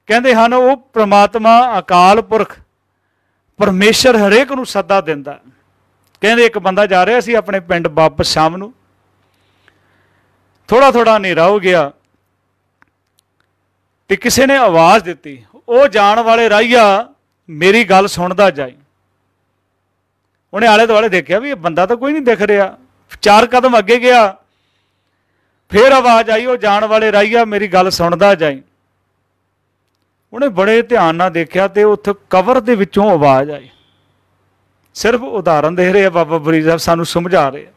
ਕਹਿੰਦੇ ਹਨ ਉਹ ਪ੍ਰਮਾਤਮਾ ਅਕਾਲ ਪੁਰਖ ਪਰਮੇਸ਼ਰ ਹਰੇਕ ਨੂੰ ਸੱਦਾ ਦਿੰਦਾ। ਕਹਿੰਦੇ ਇੱਕ ਬੰਦਾ ਜਾ ਰਿਹਾ ਸੀ ਆਪਣੇ ਪਿੰਡ ਵਾਪਸ ਸ਼ਾਮ ਨੂੰ, ਥੋੜਾ ਥੋੜਾ ਹਨੇਰਾ ਹੋ ਗਿਆ ਤੇ ਕਿਸੇ ਨੇ ਆਵਾਜ਼ ਦਿੱਤੀ, ਉਹ ਜਾਣ ਵਾਲੇ ਰਾਹੀਆ ਮੇਰੀ ਗੱਲ ਸੁਣਦਾ ਜਾਈ। ਉਹਨੇ ਆਲੇ ਦੁਆਲੇ ਦੇਖਿਆ ਵੀ ਇਹ ਬੰਦਾ ਤਾਂ ਕੋਈ ਨਹੀਂ ਦਿਖ ਰਿਹਾ। 4 ਕਦਮ ਅੱਗੇ ਗਿਆ, ਫਿਰ ਆਵਾਜ਼ ਆਈ, ਉਹ ਜਾਣ ਵਾਲੇ ਰਾਹੀਆ ਮੇਰੀ ਗੱਲ ਸੁਣਦਾ ਜਾਈ। ਉਹਨੇ ਬੜੇ ਧਿਆਨ ਨਾਲ ਦੇਖਿਆ ਤੇ ਉੱਥੇ ਕਬਰ ਦੇ ਵਿੱਚੋਂ ਆਵਾਜ਼ ਆਈ। ਸਿਰਫ ਉਦਾਹਰਨ ਦੇ ਰਹੇ ਆ ਬਾਬਾ ਬੁਰੀ ਸਾਹਿਬ, ਸਾਨੂੰ ਸਮਝਾ ਰਹੇ ਆ।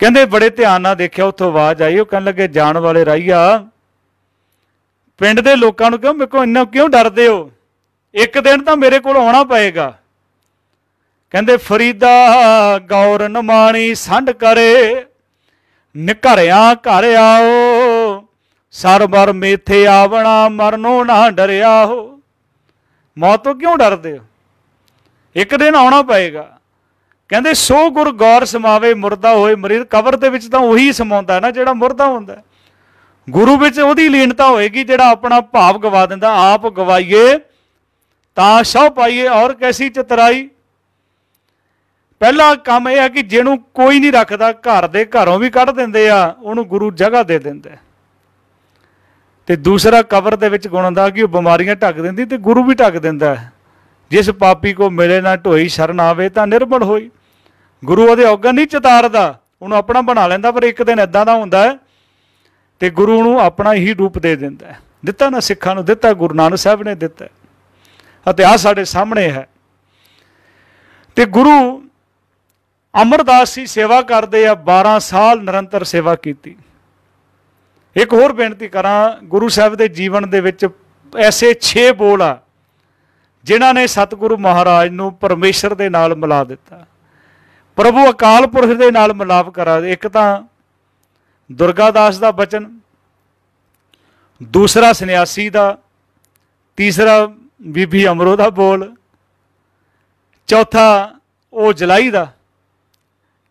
ਕਹਿੰਦੇ ਬੜੇ ਧਿਆਨ ਨਾਲ ਦੇਖਿਆ, ਉੱਥੋਂ ਆਵਾਜ਼ ਆਈ। ਉਹ ਕਹਿਣ ਲੱਗੇ ਜਾਣ ਵਾਲੇ ਰਾਹੀਆ ਪਿੰਡ ਦੇ ਲੋਕਾਂ ਨੂੰ ਕਿਉਂ ਮੇਰੇ ਕੋਲ ਇੰਨਾ ਕਿਉਂ ਡਰਦੇ ਹੋ? ਇੱਕ ਦਿਨ ਤਾਂ ਮੇਰੇ ਕੋਲ ਆਉਣਾ ਪਏਗਾ। ਕਹਿੰਦੇ ਫਰੀਦਾ ਗੌਰ ਨਮਾਣੀ ਸੰਡ ਕਰੇ, ਨਿਘਰਿਆ ਘਰ आओ। ਸਰ ਬਰ ਮੇਥੇ ਆਵਣਾ ਮਰਨੋਂ ਨਾ ਡਰਿਆ ਹੋ। ਮੌਤ ਤੋਂ ਕਿਉਂ ਡਰਦੇ ਹੋ? ਇੱਕ ਦਿਨ ਆਉਣਾ ਪਏਗਾ। ਕਹਿੰਦੇ ਸੋ ਗੁਰ ਗੌਰ ਸਮਾਵੇ ਮੁਰਦਾ ਹੋਏ ਮਰੀਦ। ਕਬਰ ਦੇ ਵਿੱਚ ਤਾਂ ਉਹੀ ਸਮਾਉਂਦਾ ਨਾ ਜਿਹੜਾ ਮੁਰਦਾ ਹੁੰਦਾ। ਗੁਰੂ ਵਿੱਚ ਉਹਦੀ ਲੀਨਤਾ ਹੋਏਗੀ ਜਿਹੜਾ ਆਪਣਾ ਭਾਵ ਗਵਾ ਦਿੰਦਾ। ਆਪ ਗਵਾਈਏ ਤਾਂ ਸਹੁ ਪਾਈਏ ਔਰ ਕੈਸੀ ਚਤਰਾਈ। ਪਹਿਲਾ ਕੰਮ ਇਹ ਹੈ ਕਿ ਜਿਹਨੂੰ ਕੋਈ ਨਹੀਂ ਰੱਖਦਾ, ਘਰ ਦੇ ਘਰੋਂ ਵੀ ਕੱਢ ਦਿੰਦੇ ਆ, ਉਹਨੂੰ ਗੁਰੂ ਜਗ੍ਹਾ ਦੇ ਦਿੰਦਾ। ਤੇ ਦੂਸਰਾ ਕਬਰ ਦੇ ਵਿੱਚ ਗੁਣ ਹੁੰਦਾ ਕਿ ਉਹ ਬਿਮਾਰੀਆਂ ਢੱਕ ਦਿੰਦੀ ਤੇ ਗੁਰੂ ਵੀ ਢੱਕ ਦਿੰਦਾ। ਜਿਸ ਪਾਪੀ ਕੋ ਮਿਲੇ ਨਾ ਢੋਈ ਸ਼ਰਨ ਆਵੇ ਤਾਂ ਨਿਰਮਲ ਹੋਈ। ਗੁਰੂ ਉਹਦੇ ਔਗਣ ਨਹੀਂ ਚਤਾਰਦਾ, ਉਹਨੂੰ ਆਪਣਾ ਬਣਾ ਲੈਂਦਾ। ਪਰ ਇੱਕ ਦਿਨ ਇੱਦਾਂ ਦਾ ਹੁੰਦਾ ਹੈ ਤੇ ਗੁਰੂ ਨੂੰ ਆਪਣਾ ਹੀ ਰੂਪ ਦੇ ਦਿੰਦਾ। ਦਿੱਤਾ ਨਾ ਸਿੱਖਾਂ ਨੂੰ, ਦਿੱਤਾ ਗੁਰੂ ਨਾਨਕ ਸਾਹਿਬ ਨੇ ਦਿੱਤਾ। ਇਤਿਹਾਸ ਸਾਡੇ ਸਾਹਮਣੇ ਹੈ। ਤੇ ਗੁਰੂ ਅਮਰਦਾਸ ਜੀ ਸੇਵਾ ਕਰਦੇ ਆ, 12 ਸਾਲ ਨਿਰੰਤਰ ਸੇਵਾ ਕੀਤੀ। ਇੱਕ ਹੋਰ ਬੇਨਤੀ ਕਰਾਂ, ਗੁਰੂ ਸਾਹਿਬ ਦੇ ਜੀਵਨ ਦੇ ਵਿੱਚ ਐਸੇ 6 ਬੋਲ ਆ ਜਿਨ੍ਹਾਂ ਨੇ ਸਤਿਗੁਰੂ ਮਹਾਰਾਜ ਨੂੰ ਪਰਮੇਸ਼ਰ ਦੇ ਨਾਲ ਮਿਲਾ ਦਿੱਤਾ, ਪ੍ਰਭੂ ਅਕਾਲ ਪੁਰਖ ਦੇ ਨਾਲ ਮਿਲਾਪ ਕਰਾ। ਇੱਕ ਤਾਂ ਦੁਰਗਾ ਦਾਸ ਦਾ ਬਚਨ, ਦੂਸਰਾ ਸੰਨਿਆਸੀ ਦਾ, ਤੀਸਰਾ ਬੀਬੀ ਅਮਰੋ ਦਾ ਬੋਲ, ਚੌਥਾ ਉਹ ਜਲਾਈ ਦਾ।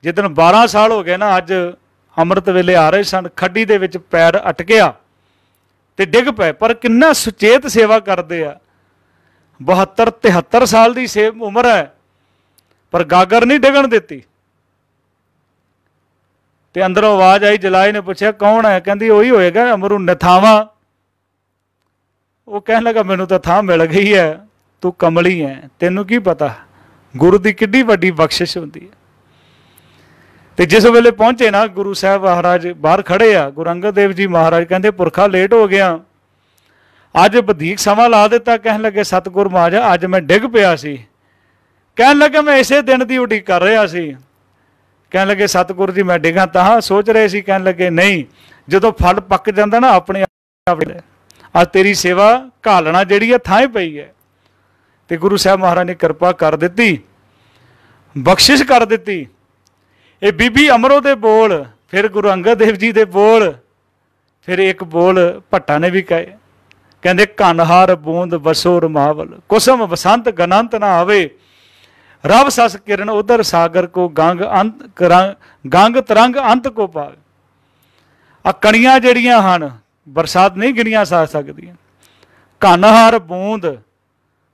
ਜਿੱਦਣ 12 ਸਾਲ ਹੋ ਗਏ ਨਾ, ਅੱਜ ਅੰਮ੍ਰਿਤ ਵੇਲੇ ਆ ਰਹੇ ਸਨ, ਖੱਡੀ ਦੇ ਵਿੱਚ ਪੈਰ ਅਟਕਿਆ ਤੇ ਡਿੱਗ ਪਏ। ਪਰ ਕਿੰਨਾ ਸੁਚੇਤ ਸੇਵਾ ਕਰਦੇ ਆ। 72-73 ਸਾਲ ਦੀ ਉਮਰ ਹੈ, ਪਰ ਗਾਗਰ ਨਹੀਂ ਡਿੱਗਣ ਦਿੱਤੀ। ਤੇ ਅੰਦਰੋਂ ਆਵਾਜ਼ ਆਈ, ਜਲਾਈ ਨੇ ਪੁੱਛਿਆ ਕੌਣ ਹੈ? ਕਹਿੰਦੀ ਉਹੀ ਹੋਏਗਾ ਅਮਰੂ ਨਥਾਵਾਂ। ਉਹ ਕਹਿਣ ਲੱਗਾ ਮੈਨੂੰ ਤਾਂ ਥਾਂ ਮਿਲ ਗਈ ਹੈ, ਤੂੰ ਕਮਲੀ ਹੈ, ਤੈਨੂੰ ਕੀ ਪਤਾ ਗੁਰੂ ਦੀ ਕਿੱਡੀ ਵੱਡੀ ਬਖਸ਼ਿਸ਼ ਹੁੰਦੀ ਹੈ। ਤੇ ਜਿਸ ਵੇਲੇ ਪਹੁੰਚੇ ਨਾ ਗੁਰੂ ਸਾਹਿਬ ਮਹਾਰਾਜ ਬਾਹਰ ਖੜੇ ਆ, ਗੁਰੂ ਅੰਗਦ ਦੇਵ ਜੀ ਮਹਾਰਾਜ ਕਹਿੰਦੇ ਪੁਰਖਾ ਲੇਟ ਹੋ ਗਿਆ, ਅੱਜ ਵਧੀਕ ਸਮਾਂ ਲਾ ਦਿੱਤਾ। ਕਹਿਣ ਲੱਗੇ ਸਤਿਗੁਰ ਮਹਾਰਾਜ ਅੱਜ ਮੈਂ ਡਿੱਗ ਪਿਆ ਸੀ। ਕਹਿਣ ਲੱਗੇ ਮੈਂ ਇਸੇ ਦਿਨ ਦੀ ਉਡੀਕ ਕਰ ਰਿਹਾ ਸੀ। ਕਹਿਣ ਲੱਗੇ ਸਤਿਗੁਰ ਜੀ ਮੈਂ ਡਿੱਗਾ ਤਾਂ ਸੋਚ ਰਹੇ ਸੀ। ਕਹਿਣ ਲੱਗੇ ਨਹੀਂ, ਜਦੋਂ ਫਲ ਪੱਕ ਜਾਂਦਾ ਨਾ ਆਪਣੇ ਆਪ, ਅੱਜ ਤੇਰੀ ਸੇਵਾ ਘਾਲਣਾ ਜਿਹੜੀ ਹੈ ਥਾਂ ਪਈ ਹੈ। ਤੇ ਗੁਰੂ ਸਾਹਿਬ ਮਹਾਰਾਜ ਨੇ ਕਿਰਪਾ ਕਰ ਦਿੱਤੀ, ਬਖਸ਼ਿਸ਼ ਕਰ ਦਿੱਤੀ। ਇਹ ਬੀਬੀ ਅਮਰੋ ਦੇ ਬੋਲ, ਫਿਰ ਗੁਰੂ ਅੰਗਦ ਦੇਵ ਜੀ ਦੇ ਬੋਲ, ਫਿਰ ਇੱਕ ਬੋਲ ਭੱਟਾ ਨੇ ਵੀ ਕਹੇ। ਕਹਿੰਦੇ ਘਨਹਾਰ ਬੂੰਦ ਵਸੋ ਰਮਾਵਲ, ਕੁਸਮ ਬਸੰਤ ਗਨੰਤ ਨਾ ਆਵੇ। ਰਬ ਸਸ ਕਿਰਨ ਉਧਰ ਸਾਗਰ ਕੋ ਗੰਗ ਅੰਤ ਗੰਗ ਤਰੰਗ ਅੰਤ ਕੋ ਪਾਵੇ। ਆ ਕਣੀਆਂ ਜਿਹੜੀਆਂ ਹਨ ਬਰਸਾਤ ਨਹੀਂ ਗਿਣੀਆਂ ਜਾ ਸਕਦੀਆਂ। ਘਨਹਾਰ ਬੂੰਦ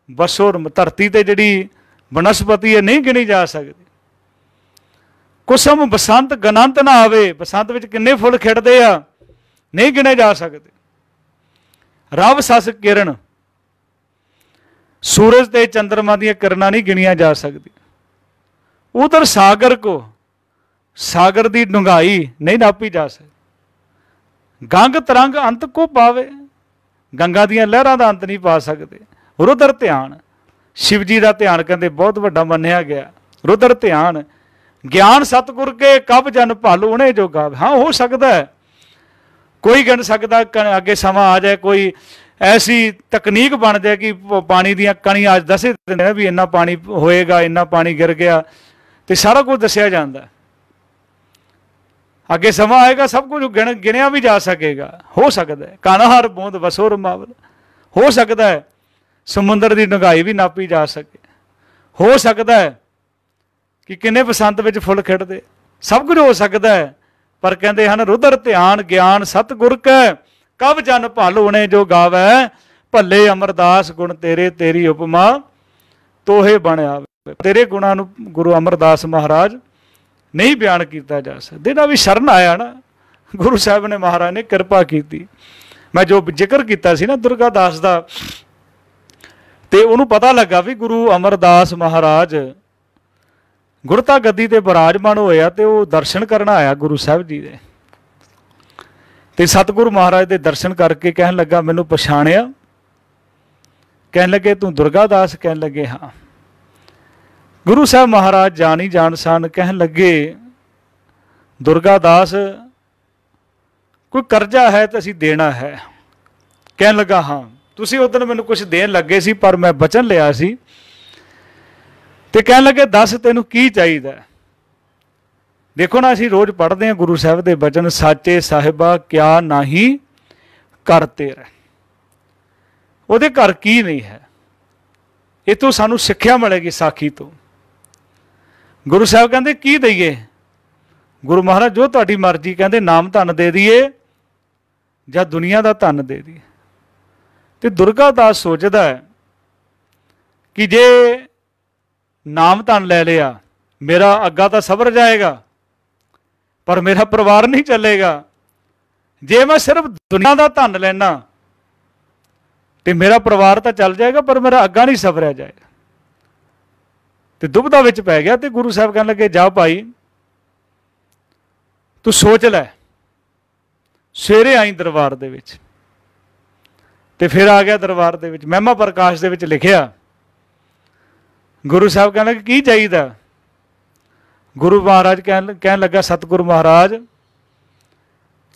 ਵਸੋ, ਧਰਤੀ ਤੇ ਜਿਹੜੀ ਬਨਸਪਤੀ ਹੈ ਨਹੀਂ ਗਿਣੀ ਜਾ ਸਕਦੀ। ਕੁਸਮ ਬਸੰਤ ਗਨੰਤ ਨਾ ਆਵੇ, ਬਸੰਤ ਵਿੱਚ ਕਿੰਨੇ ਫੁੱਲ ਖਿੜਦੇ ਆ ਨਹੀਂ ਗਿਣੇ ਜਾ ਸਕਦੇ। ਰਬ ਸਸ ਕਿਰਨ, ਸੂਰਜ ਤੇ ਚੰਦਰਮਾ ਦੀਆਂ ਕਿਰਨਾਂ ਨਹੀਂ ਗਿਣੀਆਂ ਜਾ ਸਕਦੀਆਂ। ਉਧਰ ਸਾਗਰ ਕੋ, ਸਾਗਰ ਦੀ ਡੂੰਘਾਈ ਨਹੀਂ ਨਾਪੀ ਜਾ ਸਕਦੀ। ਗੰਗ ਤਰੰਗ ਅੰਤ ਕੋ ਪਾਵੇ, ਗੰਗਾ ਦੀਆਂ ਲਹਿਰਾਂ ਦਾ ਅੰਤ ਨਹੀਂ ਪਾ ਸਕਦੇ। ਰੁਦਰ ਧਿਆਨ, ਸ਼ਿਵ ਜੀ ਦਾ ਧਿਆਨ ਕਹਿੰਦੇ ਬਹੁਤ ਵੱਡਾ ਮੰਨਿਆ ਗਿਆ। ਰੁਦਰ ਧਿਆਨ, ਗਿਆਨ ਸਤਿਗੁਰ ਕੇ ਕਬ ਜਨ ਭਾਲੂ ਉਹਨੇ ਜੋ ਗਾਵੇ। ਹਾਂ ਹੋ ਸਕਦਾ ਹੈ, ਕੋਈ ਗਿਣ ਸਕਦਾ ਅੱਗੇ ਸਮਾਂ ਆ ਜਾਏ, ਕੋਈ ਐਸੀ ਤਕਨੀਕ ਬਣ ਜਾਏ ਕਿ ਪਾਣੀ ਦੀਆਂ ਕਣੀਆਂ ਅੱਜ ਦੱਸ ਦਿੰਦੇ ਨੇ ਵੀ ਇੰਨਾ ਪਾਣੀ ਹੋਏਗਾ, ਇੰਨਾ ਪਾਣੀ ਗਿਰ ਗਿਆ, ਤੇ ਸਾਰਾ ਕੁਝ ਦੱਸਿਆ ਜਾਂਦਾ। ਅੱਗੇ ਸਮਾਂ ਆਏਗਾ ਸਭ ਕੁਝ ਗਿਣਿਆ ਵੀ ਜਾ ਸਕੇਗਾ। ਹੋ ਸਕਦਾ ਹੈ ਘਨਹਾਰ ਬੂੰਦ ਵਸੋ ਰਮਾਵਲ, ਹੋ ਸਕਦਾ ਹੈ ਸਮੁੰਦਰ ਦੀ ਡੂੰਘਾਈ ਵੀ ਨਾਪੀ ਜਾ ਸਕੇ। ਹੋ ਸਕਦਾ ਹੈ ਕਿ ਕਿੰਨੇ ਬਸੰਤ ਵਿੱਚ ਫੁੱਲ ਖਿੜਦੇ, ਸਭ ਕੁਝ ਹੋ ਸਕਦਾ ਹੈ। पर कहते हैं रुद्र ध्यान ज्ञान सतगुर कै कब जन भल होने जो गावै भले अमरदास गुण तेरे तेरी उपमा तोहे बन आवे। तेरे गुणां नूं गुरु अमरदास महाराज नहीं बयान किया जा सकता। इन्हां भी शरण आया ना गुरु साहब ने, महाराज ने किरपा की। मैं जो जिक्र किया सी ना दुर्गा दास का, तो उन्होंने पता लगा भी गुरु अमरदास महाराज गुरता गद्दी ते विराजमान होया तो वो दर्शन करना आया गुरु साहब जी दे। ते सतगुरु महाराज के दर्शन करके कहन लगा मैनू पछाणिया, कहन लगे तू दुर्गा दास, कहन लगे हाँ। गुरु साहब महाराज जान ही जान सन, कहन लगे दुर्गा दास कोई कर्जा है तो असी देना है। कहन लगा हाँ तुसी उदन मैनू कुछ देन लगे सी पर मैं बचन लिया सी। ते कहन लगे दस तेनू की चाहिए। देखो ना असी रोज़ पढ़ते हैं गुरु साहब के बचन, साचे साहिबा क्या नाही कर तेरा, उहदे घर की नहीं है। इतों सानू सिक्ख्या मिलेगी साखी तो। गुरु साहब कहते की दईए, गुरु महाराज जो तुहाडी मर्जी, कहते नाम धन दे दईए या दुनिया का धन दे दईए। तो दुर्गा दास सोचता है कि जे नाम धन ले लिया मेरा अग्गा तो सवर जाएगा पर मेरा परिवार नहीं चलेगा। जे मैं सिर्फ दुनिया का धन लेना तो मेरा परिवार तो चल जाएगा पर मेरा अग्गा नहीं सवरिया जाएगा। तो दुविधा विच पै गया। तो गुरु साहब कहने लगे जा भाई तू सोच लै, सवेरे आई दरबार दे विच। ते फिर आ गया दरबार दे विच, महिमा प्रकाश दे विच लिखिया। गुरु साहब कहने लगे की चाहिए। गुरु महाराज कहन लगा सतगुरु महाराज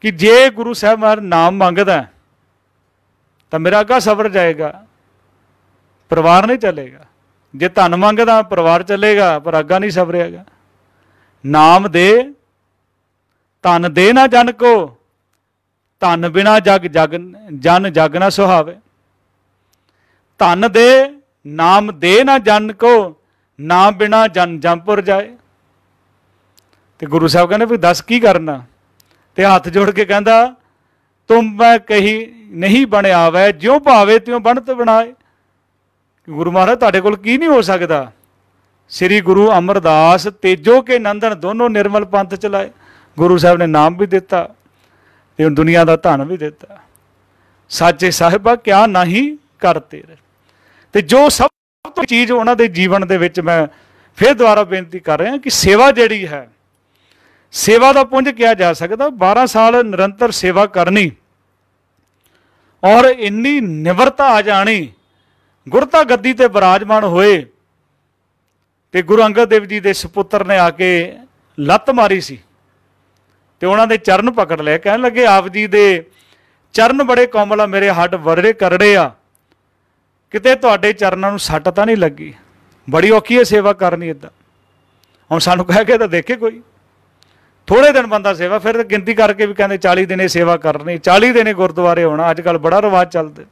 कि जे गुरु साहब महाराज नाम मंगदा तो मेरा अग्गा सवर जाएगा, परिवार नहीं चलेगा। जे धन मंगदा परिवार चलेगा पर अग्गा नहीं सवरेगा। नाम दे धन दे ना जन को, धन बिना जग जग जन जग ना सुहावे। धन दे नाम दे ना जन को, नाम बिना जन जमपुर जाए। तो गुरु साहब कहने भी दस की करना। तो हाथ जोड़ के कहता तुम मैं कही नहीं बनया वै, ज्यों भावे त्यों बनत बनाए। गुरु महाराज तुहाडे कोल की नहीं हो सकता। श्री गुरु अमरदास तेजो के नंदन दोनों निर्मल पंथ चलाए। गुरु साहब ने नाम भी दिता ते दुनिया का धन भी दिता। साचे साहिबा क्या नहीं करते रहे। तो जो सब तो चीज़ उन्होंने जीवन दे विच मैं फिर दोबारा बेनती कर रहा कि सेवा जिहड़ी है, सेवा का पुंज किया जा सकता। 12 साल निरंतर सेवा करनी और इन्नी निवरता आ जानी। गुरता गद्दी ते विराजमान होए ते गुरु अंगद देव जी के सपुत्र ने आके लत्त मारी सी तो उन्होंने चरण पकड़ लिया। कहने लगे आप जी दे चरण बड़े कोमल आ, मेरे हड्ड बड़े करड़े आ, किते तुहाडे चरणों सट तो नहीं लगी। बड़ी औखी है सेवा करनी। इदा हुण सानू कह के तो देखे कोई, थोड़े दिन बंदा सेवा, फिर गिनती करके भी कहते 40 दिन सेवा करनी, 40 दिन गुरुद्वारे होना। अजकल बड़ा रिवाज चलते।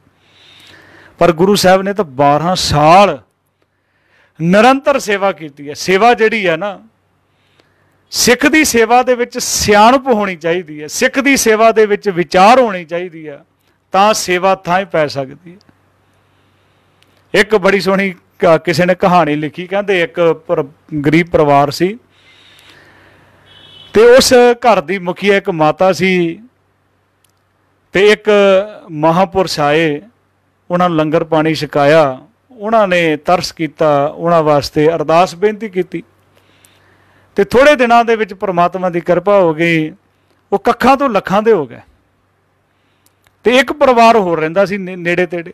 पर गुरु साहब ने तो 12 साल निरंतर सेवा की है। सेवा जिहड़ी है ना, सिख की सेवा दे विच सियाणप होनी चाहिए है, सिख की सेवा दे विच विचार होनी चाहिए है, तां सेवा थां पै सकती है। एक बड़ी सोहनी किसी ने कहानी लिखी, कहते एक गरीब परिवार सी ते उस घर की मुखिया एक माता सी ते एक महापुरुष आए, उन्होंने लंगर पानी छकाया, उन्होंने तरस किया, उन्होंने वास्ते अरदास बेनती की। तो थोड़े दिनों के विच परमात्मा की कृपा हो गई, वो कखां तो लखां दे हो गए। तो एक परिवार होर रहिंदा सी नेड़े तेड़े।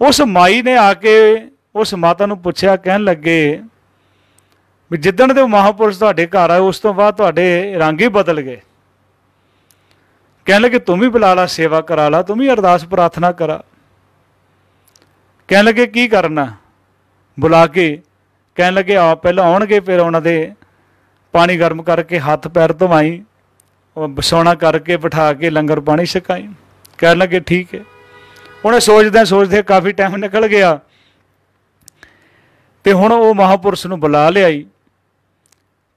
उस माई ने आके उस माता नूं पुछया, कहन लगे भी जिद्दण दे महापुरुष तुहाडे घर आए उस तो बाद तुहाडे रंग ही बदल गए। कहन लगे तुम ही बुला ला, सेवा करा ला, तुम ही अरदास प्रार्थना करा। कहन लगे की करना, बुला के कहन लगे आप पहले आउणगे, फिर उन्होंने पानी गर्म करके हाथ पैर धोवाई, सोना करके बिठा के लंगर पानी छकाई। कहन लगे ठीक है। उन्हें सोचते सोचते काफ़ी टाइम निकल गया तो हुण वो महापुरुष नूं बुला लियाई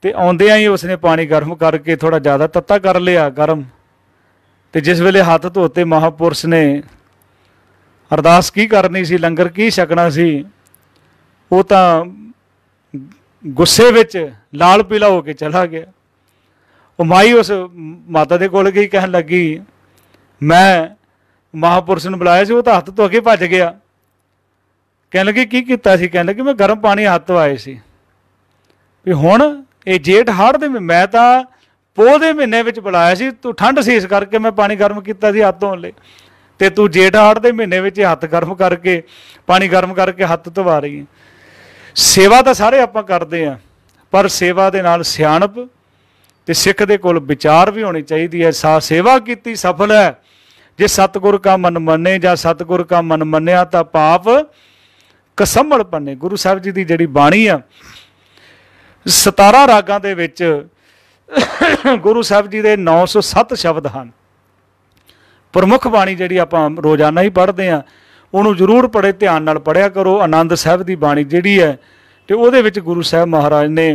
तो आउंदियां ही उसने पानी गर्म करके थोड़ा ज़्यादा तत्ता कर लिया गर्म। तो जिस वेले हाथ धोते महापुरुष ने अरदास की करनी सी, लंगर की छकना सी, वो तो गुस्से विच लाल पीला होके चला गया। वो माई उस माता दे कोल गई, कहन लगी मैं महापुरुष ने बुलाया सी, वो तो हत्थ धो के भज गया। कहन लगी की कीता सी? कहन लगी मैं गर्म पानी हत्थ धोआए सी। भी हुण ये जेठ हाड़ दे मैं तो पोह दे महीने विच बुलाया सी, तू ठंड सी इस करके मैं पानी गर्म किया सी हत्थ धोने लई, ते तू जेठ हाड़ दे महीने विच हत्थ गर्म करके पानी गर्म करके हत्थ धवा रही है। सेवा तो सारे आपां करदे आ, पर सेवा दे नाल सियाणप ते सिख दे कोल विचार भी होनी चाहिए है। सेवा की सफल है जे सतगुर का मन मने, जां सतगुर का मन मनिया तां पाप कसम्मल पन्ने। गुरु साहब जी की जिहड़ी बाणी आ 17 रागां दे विच गुरु साहब जी के 907 शब्द हैं। प्रमुख बाणी जिहड़ी आपां रोज़ाना ही पढ़ते हैं, उन्होंने जरूर पढ़े, ध्यान नाल पढ़िया करो। आनंद साहब की बाणी जिहड़ी है तो उहदे विच गुरु साहब महाराज ने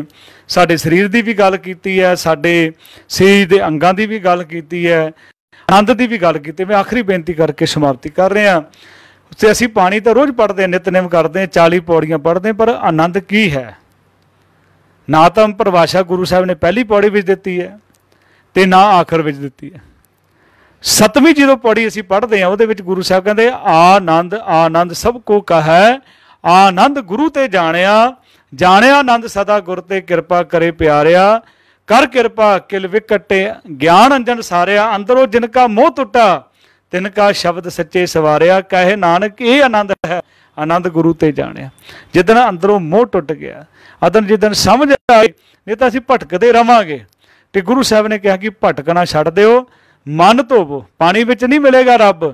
साडे शरीर की भी गल कीती है, साडे शरीर के अंगां की भी गल कीती है, आनंद की भी गल की। मैं आखिरी बेनती करके समाप्ति कर रहा। तो असीं पानी तो रोज़ पढ़ते हैं, नितनेम करते हैं, 40 पौड़ियां पढ़ते हैं, पर आनंद की है ना तो परिभाषा गुरु साहब ने पहली पौड़ी में दी है तो ना आखिर में दी है। 7वीं जो पौड़ी असीं पढ़ते हैं वो गुरु साहब कहते आनंद आनंद सब को कहे, आनंद गुरु ते जानिया, जानिया आनंद सदा गुर ते कृपा करे प्यारिया, कर कृपा किल विकटे ज्ञान अंजन सारिया, अंदरों जिनका मोह टुटा तिनका शब्द सच्चे सवारिया, कहे नानक ये आनंद है आनंद गुरु ते जानिया। जिदन अंदरों मोह टुट गया, अदन जिदन समझ आए, नहीं तो असीं भटकते रहांगे। तो गुरु साहब ने कहा कि भटकना छड्ड दिओ, मन धोवो। पानी विच नहीं मिलेगा रब,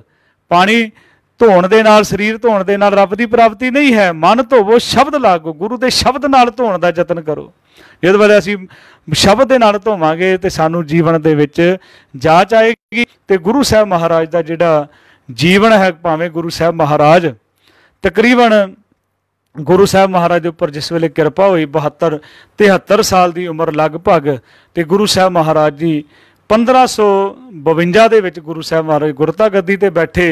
पानी धोण दे नाल शरीर धोण दे नाल रब की प्राप्ति नहीं है। मन धोवो, शब्द लागो, गुरु के शब्द नाल धोण का यतन करो। जिस वेले असीं शब्द दे नाल धोवांगे तो सानू जीवन दे विच जाच आएगी। तो गुरु साहब महाराज का जिहड़ा जीवन है, भावें गुरु साहब महाराज तकरीबन गुरु साहब महाराज उपर जिस वेले कृपा हुई 72-73 साल की उम्र लगभग, तो गुरु साहब महाराज जी 1552 दे विच गुरु साहब महाराज गुरता गद्दी ते बैठे।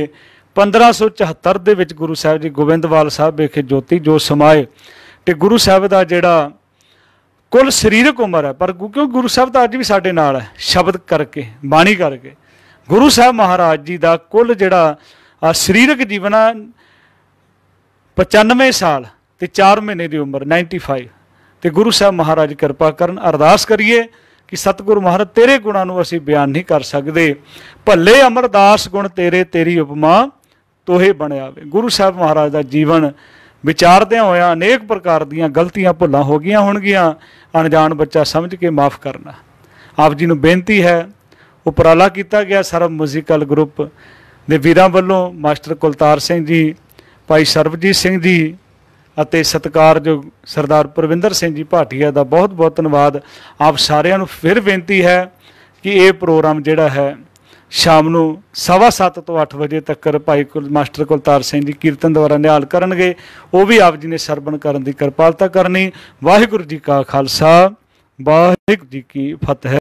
1574 दे विच गुरु साहब जी गोबिंदवाल साहब विखे ज्योति जो समाए। तो गुरु साहब का जिहड़ा कुल शरीरक उम्र है, पर क्योंकि गुरु साहब तो अज भी साडे नाल है, शब्द करके बाणी करके गुरु साहब महाराज जी का कुल जिहड़ा शरीरक जीवन 95 साल ते 4 महीने की उम्र 95। तो गुरु साहब महाराज कृपा करन। अरदास करिए कि सतगुरु महाराज तेरे गुणां नूं असीं बयान नहीं कर सकते, भले अमरदास गुण तेरे तेरी उपमा तोहे बणिया वे। गुरु साहब महाराज का जीवन विचारदे होया अनेक प्रकार दीयां गलतियां भुल्लां हो गईयां होणगीयां, अणजाण बच्चा समझ के माफ़ करना। आप जी नूं बेनती है, उपराला किया गया सरब म्यूजिकल ग्रुप दे वीरां वल्लों मास्टर कुलतार सिंह जी, भाई सरबजीत सिंह जी ਅਤੇ ਸਤਿਕਾਰਯੋਗ सरदार परविंदर सिंह जी भाटिया का बहुत बहुत धन्यवाद। आप सारिਆਂ ਨੂੰ फिर बेनती है कि ये प्रोग्राम जिहड़ा है शाम ਨੂੰ 7:15 ਤੋਂ 8 ਵਜੇ तक भाई मास्टर कुलतार सिंह जी कीर्तन द्वारा निहाल करनगे। वो भी आप जी ने सरवण करन दी किरपालता करनी। वाहिगुरू जी का खालसा, वाहिगुरू जी की फतेह।